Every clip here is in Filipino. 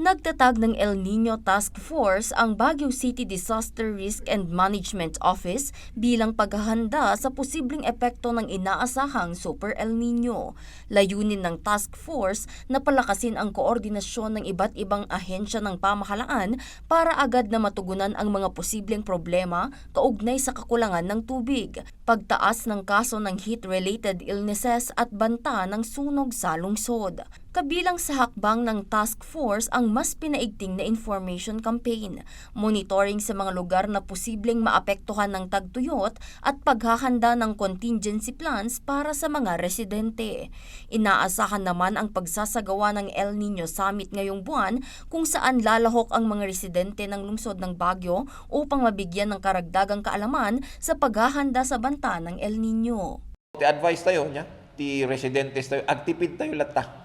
Nagtatag ng El Nino Task Force ang Baguio City Disaster Risk and Management Office bilang paghahanda sa posibleng epekto ng inaasahang Super El Nino. Layunin ng task force na palakasin ang koordinasyon ng iba't ibang ahensya ng pamahalaan para agad na matugunan ang mga posibleng problema kaugnay sa kakulangan ng tubig, pagtaas ng kaso ng heat-related illnesses at banta ng sunog sa lungsod. Kabilang sa hakbang ng task force ang mas pinaigting na information campaign, monitoring sa mga lugar na posibleng maapektuhan ng tagtuyot at paghahanda ng contingency plans para sa mga residente. Inaasahan naman ang pagsasagawa ng El Nino Summit ngayong buwan kung saan lalahok ang mga residente ng lungsod ng Baguio upang mabigyan ng karagdagang kaalaman sa paghahanda sa banta ng El Nino. Ti-advise tayo niya, ti residentes tayo, agtipid tayo lata.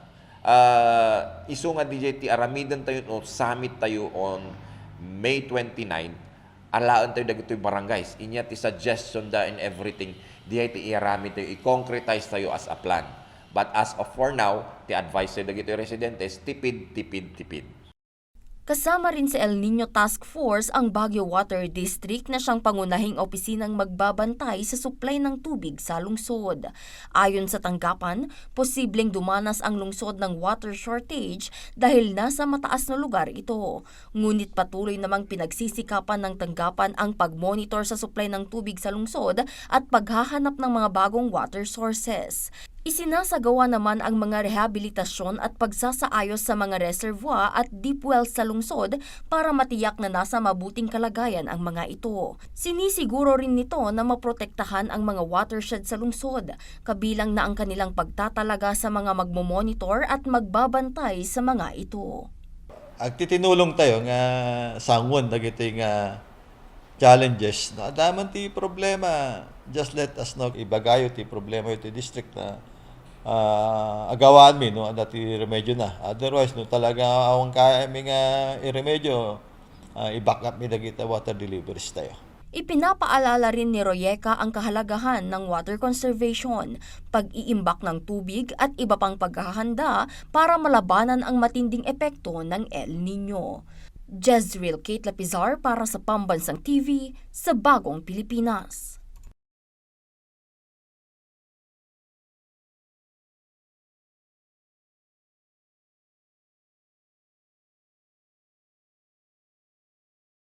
Isu nga DJ ti aramidan tayo o summit tayo on May 29. Alaan tayo dagitoy barangays. Inya ti suggestion da and everything. Di ti iarami tayo, i-concretize tayo as a plan. But as of for now, ti advice tayo dagitoy residentes, tipid. Kasama rin sa El Nino Task Force ang Baguio Water District na siyang pangunahing opisinang magbabantay sa supply ng tubig sa lungsod. Ayon sa tanggapan, posibleng dumanas ang lungsod ng water shortage dahil nasa mataas na lugar ito. Ngunit patuloy namang pinagsisikapan ng tanggapan ang pag-monitor sa supply ng tubig sa lungsod at paghahanap ng mga bagong water sources. Isinasagawa naman ang mga rehabilitasyon at pagsasaayos sa mga reservoir at deep wells sa lungsod para matiyak na nasa mabuting kalagayan ang mga ito. Sinisiguro rin nito na maprotektahan ang mga watershed sa lungsod, kabilang na ang kanilang pagtatalaga sa mga magmomonitor at magbabantay sa mga ito. Agtitinulong tayo nga sangon dagiti nga challenges na adaman ti problema. Just let us know ibagayo ti problema iti district na agawaan mi no dati remedyo na. Otherwise no talaga awang kaya mi nga iremedyo i-back up mi dagiti water deliveries tayo. Ipinapaalala rin ni Royeca ang kahalagahan ng water conservation, pag-iimbak ng tubig at iba pang paghahanda para malabanan ang matinding epekto ng El Nino. Jezreel Kate Lapizar para sa Pambansang TV sa Bagong Pilipinas.